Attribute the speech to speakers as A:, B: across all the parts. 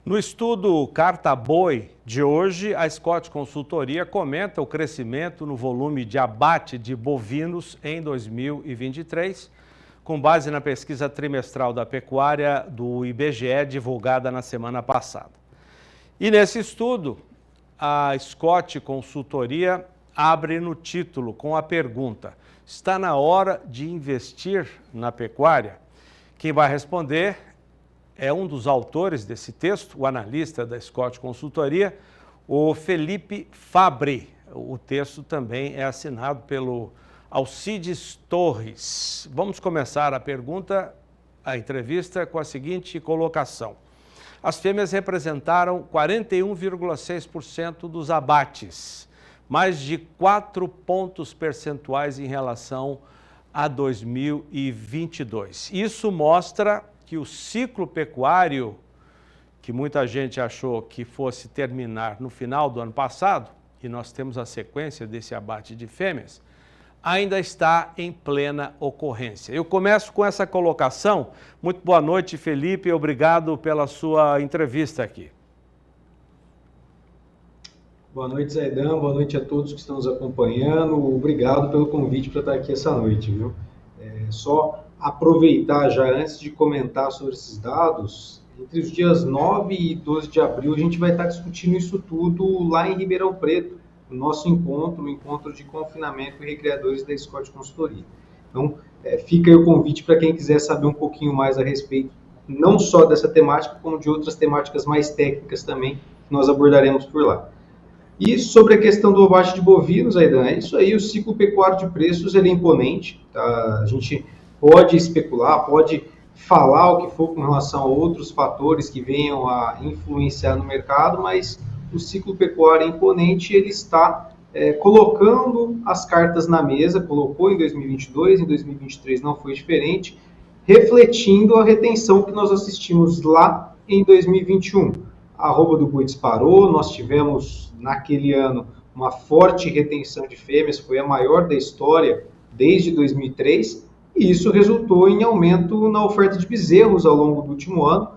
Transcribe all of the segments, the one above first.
A: No estudo Carta Boi de hoje, a Scott Consultoria comenta o crescimento no volume de abate de bovinos em 2023, com base na pesquisa trimestral da pecuária do IBGE divulgada na semana passada. E nesse estudo, a Scott Consultoria abre no título com a pergunta: está na hora de investir na pecuária? Quem vai responder é um dos autores desse texto, o analista da Scott Consultoria, o Felipe Fabbri. O texto também é assinado pelo Alcides Torres. Vamos começar a entrevista com a seguinte colocação. As fêmeas representaram 41,6% dos abates, mais de 4 pontos percentuais em relação a 2022. Isso mostra que o ciclo pecuário, que muita gente achou que fosse terminar no final do ano passado, e nós temos a sequência desse abate de fêmeas, ainda está em plena ocorrência. Eu começo com essa colocação. Muito boa noite, Felipe, obrigado pela sua entrevista aqui.
B: Boa noite, Zaidan, boa noite a todos que estão nos acompanhando. Obrigado pelo convite para estar aqui essa noite, viu? Só aproveitar já, antes de comentar sobre esses dados, entre os dias 9 e 12 de abril, a gente vai estar discutindo isso tudo lá em Ribeirão Preto, no nosso encontro, o encontro de confinamento e recreadores da Scott Consultoria. Então, fica aí o convite para quem quiser saber um pouquinho mais a respeito, não só dessa temática, como de outras temáticas mais técnicas também, que nós abordaremos por lá. E sobre a questão do abate de bovinos, Aidan, é isso aí, o ciclo pecuário de preços ele é imponente, tá? A gente pode especular, pode falar o que for com relação a outros fatores que venham a influenciar no mercado, mas o ciclo pecuário é imponente, ele está colocando as cartas na mesa, colocou em 2022, em 2023 não foi diferente, refletindo a retenção que nós assistimos lá em 2021. A arroba do boi disparou, nós tivemos naquele ano uma forte retenção de fêmeas, foi a maior da história desde 2003, e isso resultou em aumento na oferta de bezerros ao longo do último ano.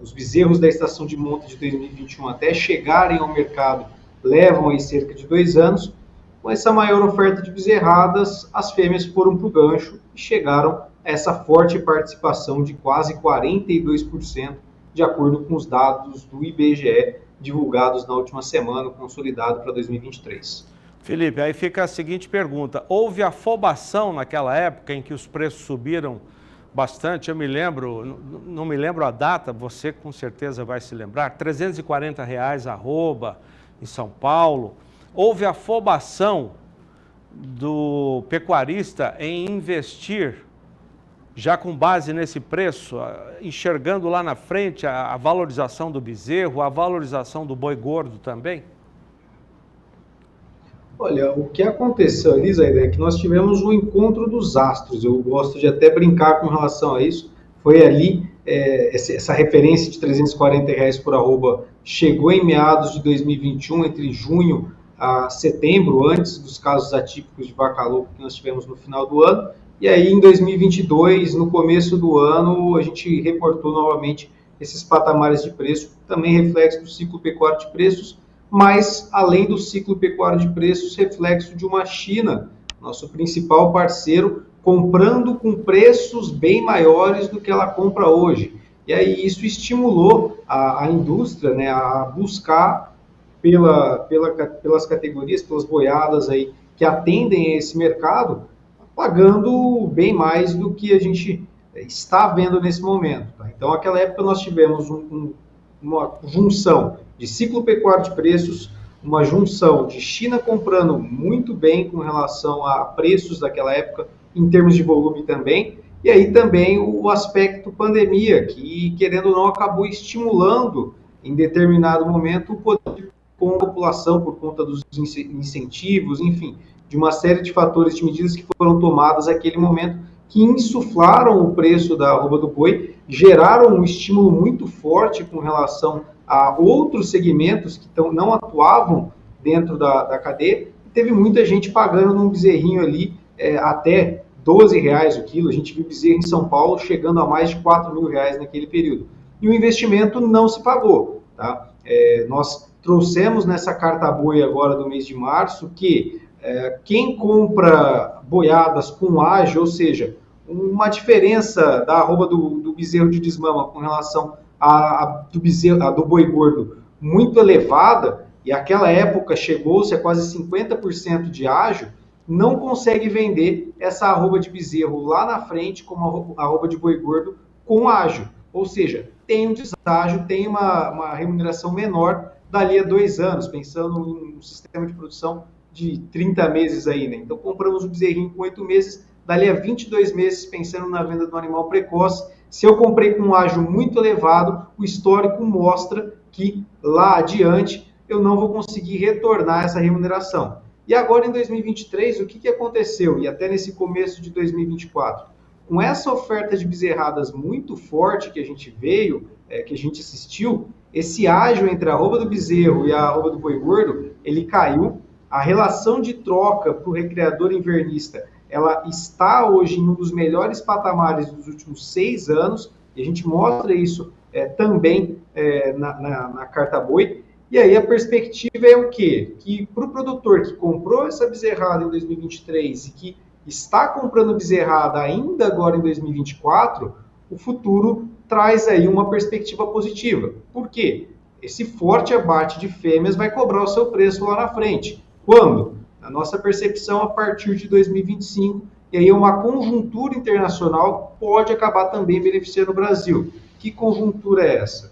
B: Os bezerros da estação de monta de 2021 até chegarem ao mercado levam aí cerca de 2 anos. Com essa maior oferta de bezerradas, as fêmeas foram para o gancho e chegaram a essa forte participação de quase 42%, de acordo com os dados do IBGE divulgados na última semana, consolidado para 2023.
A: Felipe, aí fica a seguinte pergunta: houve afobação naquela época em que os preços subiram bastante? Eu me lembro, não me lembro a data, você com certeza vai se lembrar, R$340 arroba em São Paulo. Houve afobação do pecuarista em investir, já com base nesse preço, enxergando lá na frente a valorização do bezerro, a valorização do boi gordo também?
B: Olha, o que aconteceu ali, Zé, é que nós tivemos um encontro dos astros. Eu gosto de até brincar com relação a isso. Foi ali, essa referência de R$340 por arroba chegou em meados de 2021, entre junho a setembro, antes dos casos atípicos de vaca louca que nós tivemos no final do ano. E aí, em 2022, no começo do ano, a gente reportou novamente esses patamares de preço, também reflexo do ciclo pecuário de preços, mas, além do ciclo pecuário de preços, reflexo de uma China, nosso principal parceiro, comprando com preços bem maiores do que ela compra hoje. E aí isso estimulou a indústria, né, a buscar pelas categorias, pelas boiadas aí, que atendem a esse mercado, pagando bem mais do que a gente está vendo nesse momento. Tá? Então, naquela época nós tivemos uma junção de ciclo pecuário de preços, uma junção de China comprando muito bem com relação a preços daquela época, em termos de volume também, e aí também o aspecto pandemia, que, querendo ou não, acabou estimulando, em determinado momento, o poder com a população, por conta dos incentivos, enfim, de uma série de fatores, de medidas que foram tomadas naquele momento, que insuflaram o preço da arroba do boi, geraram um estímulo muito forte com relação a outros segmentos que não atuavam dentro da cadeia. Teve muita gente pagando num bezerrinho ali até R$12 o quilo. A gente viu bezerro em São Paulo chegando a mais de R$4.000 naquele período. e o investimento não se pagou. Tá? Nós trouxemos nessa carta boi agora do mês de março que quem compra boiadas com ágio, ou seja, uma diferença da arroba do bezerro de desmama com relação do boi gordo muito elevada, e aquela época chegou-se a quase 50% de ágio, não consegue vender essa arroba de bezerro lá na frente como arroba de boi gordo com ágio. Ou seja, tem um deságio, tem uma remuneração menor dali a 2 anos, pensando em um sistema de produção de 30 meses aí, né? Então compramos o bezerrinho com 8 meses, dali a 22 meses, pensando na venda do animal precoce. Se eu comprei com um ágio muito elevado, o histórico mostra que lá adiante eu não vou conseguir retornar essa remuneração. E agora em 2023, o que aconteceu? E até nesse começo de 2024, com essa oferta de bezerradas muito forte que a gente que a gente assistiu, esse ágio entre a arroba do bezerro e a arroba do boi gordo, ele caiu. A relação de troca para o recriador invernista, ela está hoje em um dos melhores patamares dos últimos 6 anos, e a gente mostra isso também na carta boi. E aí a perspectiva é o quê? Que para o produtor que comprou essa bezerrada em 2023 e que está comprando bezerrada ainda agora em 2024, o futuro traz aí uma perspectiva positiva. Por quê? Esse forte abate de fêmeas vai cobrar o seu preço lá na frente. Quando? Na nossa percepção, a partir de 2025, e aí uma conjuntura internacional pode acabar também beneficiando o Brasil. Que conjuntura é essa?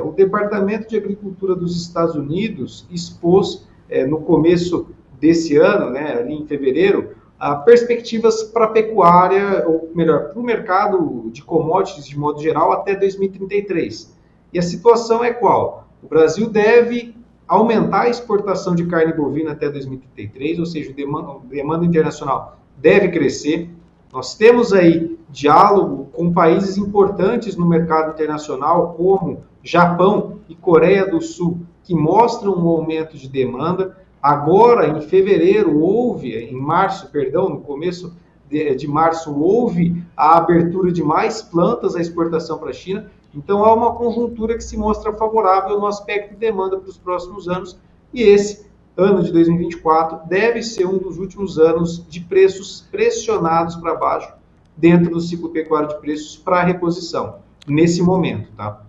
B: O Departamento de Agricultura dos Estados Unidos expôs no começo desse ano, né, ali em fevereiro, perspectivas para a pecuária, ou melhor, para o mercado de commodities de modo geral até 2033. E a situação é qual? O Brasil deve aumentar a exportação de carne bovina até 2033, ou seja, a demanda internacional deve crescer. Nós temos aí diálogo com países importantes no mercado internacional, como Japão e Coreia do Sul, que mostram um aumento de demanda. Agora, em fevereiro, no começo de março, houve a abertura de mais plantas à exportação para a China. Então, há uma conjuntura que se mostra favorável no aspecto de demanda para os próximos anos. E esse ano de 2024 deve ser um dos últimos anos de preços pressionados para baixo dentro do ciclo pecuário de preços para reposição, nesse momento, tá?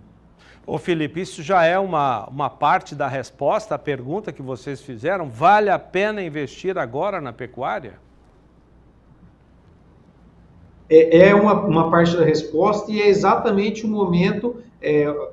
A: Ô Felipe, isso já é uma parte da resposta à pergunta que vocês fizeram? Vale a pena investir agora na pecuária?
B: É uma parte da resposta e é exatamente o momento,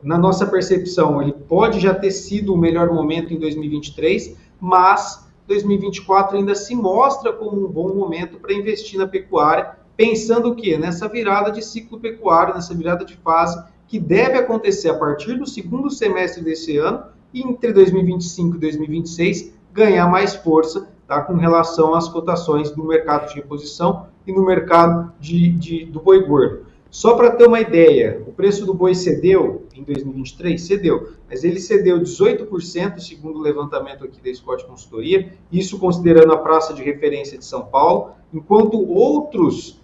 B: na nossa percepção, ele pode já ter sido o melhor momento em 2023, mas 2024 ainda se mostra como um bom momento para investir na pecuária, pensando o quê? Nessa virada de ciclo pecuário, nessa virada de fase, que deve acontecer a partir do segundo semestre desse ano e entre 2025 e 2026 ganhar mais força, tá, com relação às cotações do mercado de reposição e no mercado do boi gordo. Só para ter uma ideia, o preço do boi cedeu em 2023? Cedeu, mas ele cedeu 18%, segundo o levantamento aqui da Scott Consultoria, isso considerando a praça de referência de São Paulo, enquanto outros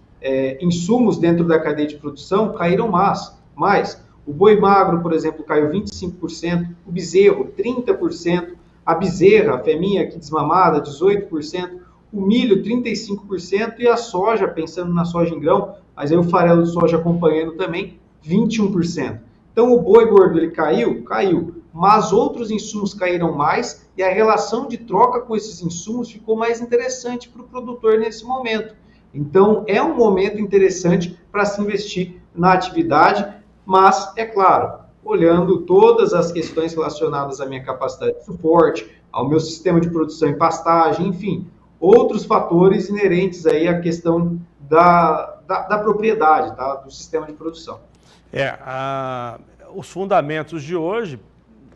B: insumos dentro da cadeia de produção caíram mais. O boi magro, por exemplo, caiu 25%, o bezerro 30%, a bezerra, a fêmea aqui desmamada, 18%, o milho 35% e a soja, pensando na soja em grão, mas aí o farelo de soja acompanhando também, 21%. Então o boi gordo ele caiu, mas outros insumos caíram mais e a relação de troca com esses insumos ficou mais interessante para o produtor nesse momento. Então é um momento interessante para se investir na atividade, mas, é claro, olhando todas as questões relacionadas à minha capacidade de suporte, ao meu sistema de produção em pastagem, enfim, outros fatores inerentes aí à questão da propriedade, tá? Do sistema de produção.
A: Os fundamentos de hoje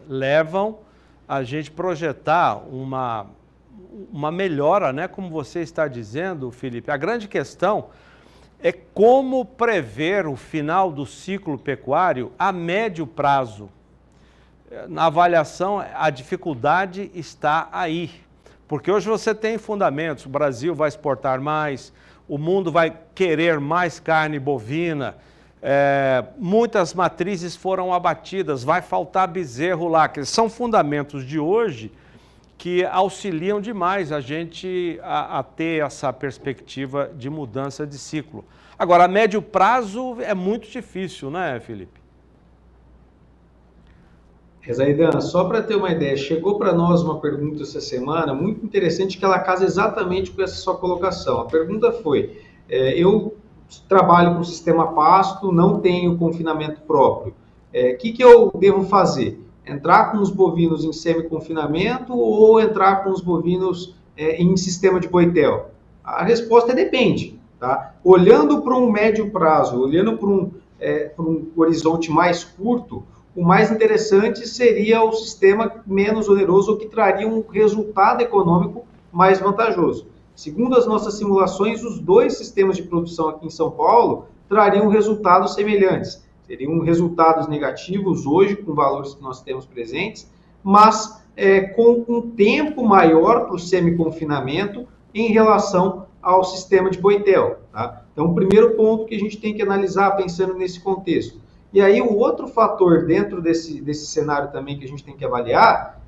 A: levam a gente projetar uma melhora, né? Como você está dizendo, Felipe. A grande questão é como prever o final do ciclo pecuário a médio prazo. Na avaliação, a dificuldade está aí, porque hoje você tem fundamentos, o Brasil vai exportar mais, o mundo vai querer mais carne bovina, muitas matrizes foram abatidas, vai faltar bezerro lá, que são fundamentos de hoje que auxiliam demais a gente a ter essa perspectiva de mudança de ciclo. Agora, a médio prazo é muito difícil, né, Felipe?
B: Zaidan, só para ter uma ideia, chegou para nós uma pergunta essa semana muito interessante que ela casa exatamente com essa sua colocação. A pergunta foi, eu trabalho com o sistema pasto, não tenho confinamento próprio. Que eu devo fazer? Entrar com os bovinos em semi-confinamento ou entrar com os bovinos em sistema de boitel? A resposta é depende. Tá? Olhando para um médio prazo, olhando para um horizonte mais curto, o mais interessante seria o sistema menos oneroso, que traria um resultado econômico mais vantajoso. Segundo as nossas simulações, os dois sistemas de produção aqui em São Paulo trariam resultados semelhantes. Seriam resultados negativos hoje, com valores que nós temos presentes, mas com um tempo maior para o semi-confinamento em relação ao sistema de boitel. Tá? Então, o primeiro ponto que a gente tem que analisar pensando nesse contexto. E aí, o outro fator dentro desse cenário também que a gente tem que avaliar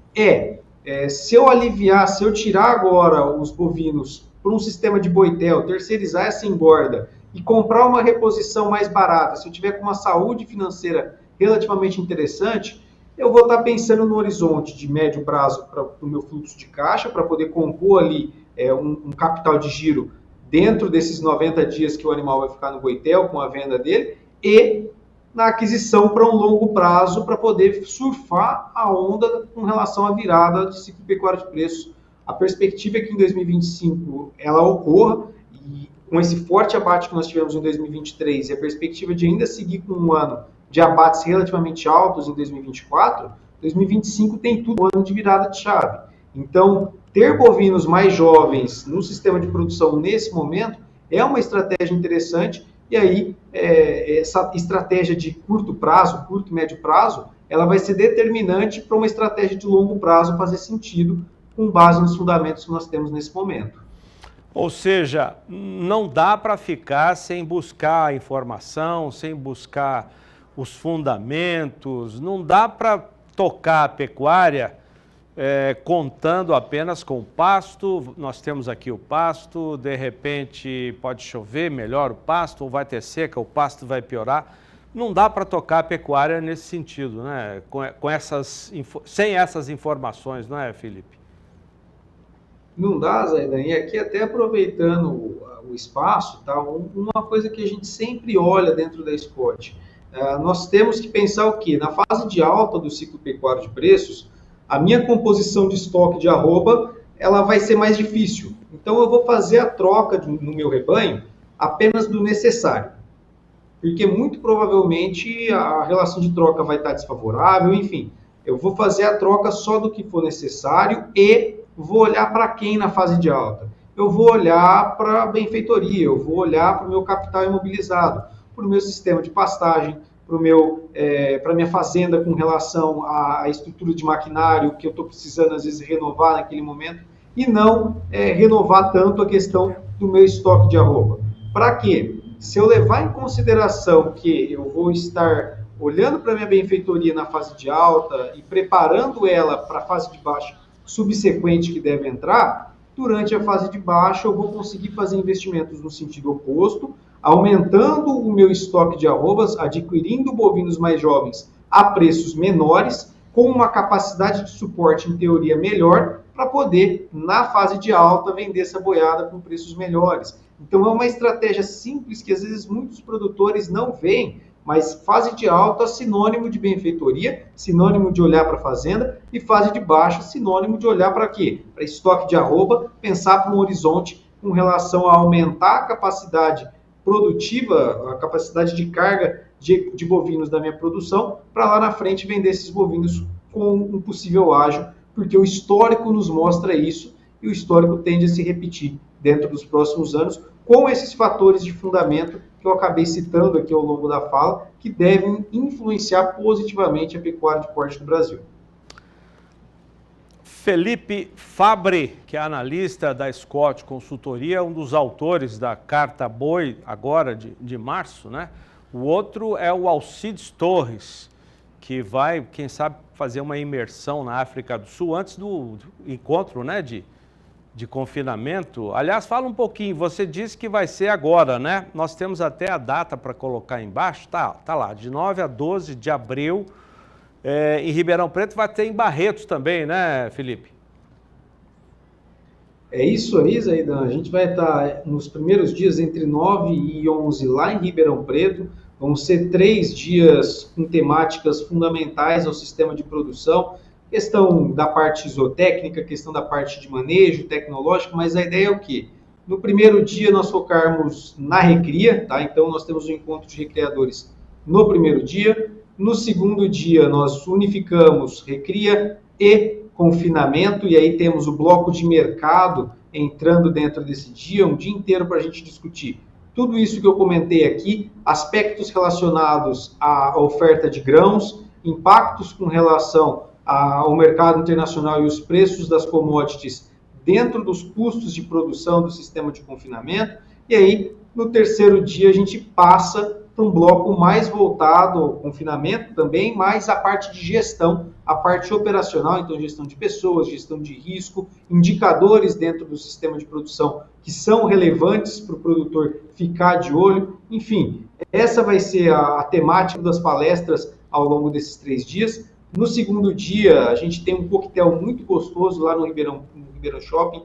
B: se eu aliviar, se eu tirar agora os bovinos para um sistema de boitel, terceirizar essa engorda e comprar uma reposição mais barata, se eu tiver com uma saúde financeira relativamente interessante, eu vou estar pensando no horizonte de médio prazo para o meu fluxo de caixa, para poder compor ali um capital de giro dentro desses 90 dias que o animal vai ficar no boitel com a venda dele, e na aquisição para um longo prazo para poder surfar a onda com relação à virada de ciclo pecuário de preços. A perspectiva é que em 2025 ela ocorra, e com esse forte abate que nós tivemos em 2023 e a perspectiva de ainda seguir com um ano de abates relativamente altos em 2024, 2025 tem tudo um ano de virada de chave. Então, ter bovinos mais jovens no sistema de produção nesse momento é uma estratégia interessante. E aí, essa estratégia de curto prazo, curto e médio prazo, ela vai ser determinante para uma estratégia de longo prazo fazer sentido com base nos fundamentos que nós temos nesse momento.
A: Ou seja, não dá para ficar sem buscar informação, sem buscar os fundamentos, não dá para tocar a pecuária contando apenas com o pasto. Nós temos aqui o pasto, de repente pode chover, melhora o pasto, ou vai ter seca, o pasto vai piorar. Não dá para tocar a pecuária nesse sentido, né? Sem essas informações, não é, Felipe?
B: Não dá, Zaidan, e aqui até aproveitando o espaço, tá? Uma coisa que a gente sempre olha dentro da Scott, nós temos que pensar o quê? Na fase de alta do ciclo pecuário de preços, a minha composição de estoque de arroba, ela vai ser mais difícil. Então, eu vou fazer a troca no meu rebanho apenas do necessário. Porque, muito provavelmente, a relação de troca vai estar desfavorável, enfim. Eu vou fazer a troca só do que for necessário e vou olhar para quem na fase de alta? Eu vou olhar para a benfeitoria, eu vou olhar para o meu capital imobilizado, para o meu sistema de pastagem, para a minha fazenda com relação à estrutura de maquinário que eu estou precisando, às vezes, renovar naquele momento, e não renovar tanto a questão do meu estoque de arroba. Para quê? Se eu levar em consideração que eu vou estar olhando para a minha benfeitoria na fase de alta e preparando ela para a fase de baixa subsequente que deve entrar, durante a fase de baixa eu vou conseguir fazer investimentos no sentido oposto, aumentando o meu estoque de arrobas, adquirindo bovinos mais jovens a preços menores, com uma capacidade de suporte, em teoria, melhor, para poder, na fase de alta, vender essa boiada com preços melhores. Então, é uma estratégia simples que, às vezes, muitos produtores não veem, mas fase de alta, sinônimo de benfeitoria, sinônimo de olhar para a fazenda, e fase de baixa, sinônimo de olhar para quê? Para estoque de arroba, pensar para um horizonte com relação a aumentar a capacidade produtiva, a capacidade de carga de bovinos da minha produção, para lá na frente vender esses bovinos com um possível ágio, porque o histórico nos mostra isso, e o histórico tende a se repetir dentro dos próximos anos, com esses fatores de fundamento que eu acabei citando aqui ao longo da fala, que devem influenciar positivamente a pecuária de corte no Brasil.
A: Felipe Fabbri, que é analista da Scott Consultoria, um dos autores da Carta Boi, agora de março, né? O outro é o Alcides Torres, que vai, quem sabe, fazer uma imersão na África do Sul antes do encontro, né, de confinamento. Aliás, fala um pouquinho, você disse que vai ser agora, né? Nós temos até a data para colocar embaixo, tá lá, de 9 a 12 de abril, em Ribeirão Preto, vai ter em Barretos também, né, Felipe?
B: É isso aí, Zaidan. A gente vai estar nos primeiros dias entre 9 e 11 lá em Ribeirão Preto. Vão ser 3 dias com temáticas fundamentais ao sistema de produção, questão da parte isotécnica, questão da parte de manejo tecnológico, mas a ideia é o quê? No primeiro dia nós focarmos na recria, tá? Então nós temos um encontro de recreadores no primeiro dia. No segundo dia nós unificamos recria e confinamento, e aí temos o bloco de mercado entrando dentro desse dia, um dia inteiro para a gente discutir tudo isso que eu comentei aqui, aspectos relacionados à oferta de grãos, impactos com relação ao mercado internacional e os preços das commodities dentro dos custos de produção do sistema de confinamento, e aí no terceiro dia a gente passa para um bloco mais voltado ao confinamento também, mais a parte de gestão, a parte operacional, então gestão de pessoas, gestão de risco, indicadores dentro do sistema de produção que são relevantes para o produtor ficar de olho. Enfim, essa vai ser a temática das palestras ao longo desses 3 dias. No segundo dia, a gente tem um coquetel muito gostoso lá no Ribeirão Shopping,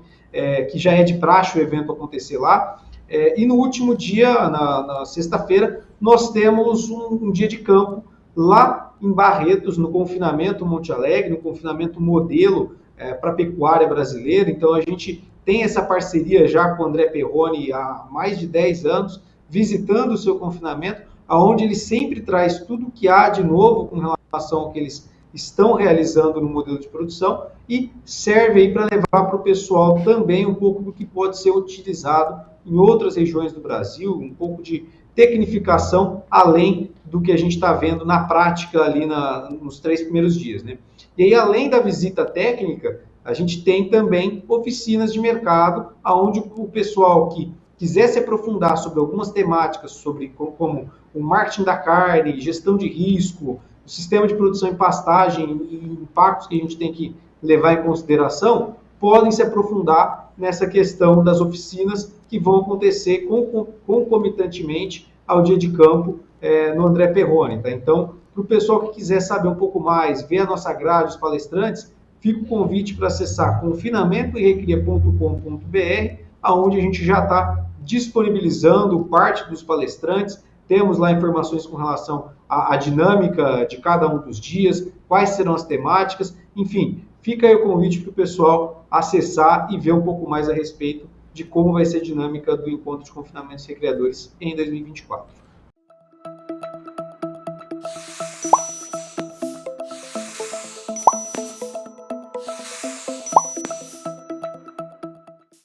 B: que já é de praxe o evento acontecer lá. E no último dia, na sexta-feira, nós temos um dia de campo lá em Barretos, no confinamento Monte Alegre, no confinamento modelo para a pecuária brasileira. Então a gente tem essa parceria já com o André Perrone há mais de 10 anos, visitando o seu confinamento, onde ele sempre traz tudo o que há de novo com relação ao que eles estão realizando no modelo de produção e serve aí para levar para o pessoal também um pouco do que pode ser utilizado em outras regiões do Brasil, um pouco de tecnificação além do que a gente está vendo na prática ali nos 3 primeiros dias, né? E aí, além da visita técnica, a gente tem também oficinas de mercado, onde o pessoal que quiser se aprofundar sobre algumas temáticas, sobre como o marketing da carne, gestão de risco, o sistema de produção em pastagem e impactos que a gente tem que levar em consideração, podem se aprofundar nessa questão das oficinas que vão acontecer concomitantemente ao dia de campo no André Perrone. Tá? Então, para o pessoal que quiser saber um pouco mais, ver a nossa grade, os palestrantes, fica o convite para acessar confinamentoerecria.com.br, onde a gente já está disponibilizando parte dos palestrantes. Temos lá informações com relação à dinâmica de cada um dos dias, quais serão as temáticas, enfim, fica aí o convite para o pessoal acessar e ver um pouco mais a respeito de como vai ser a dinâmica do encontro de confinamentos recreadores em 2024.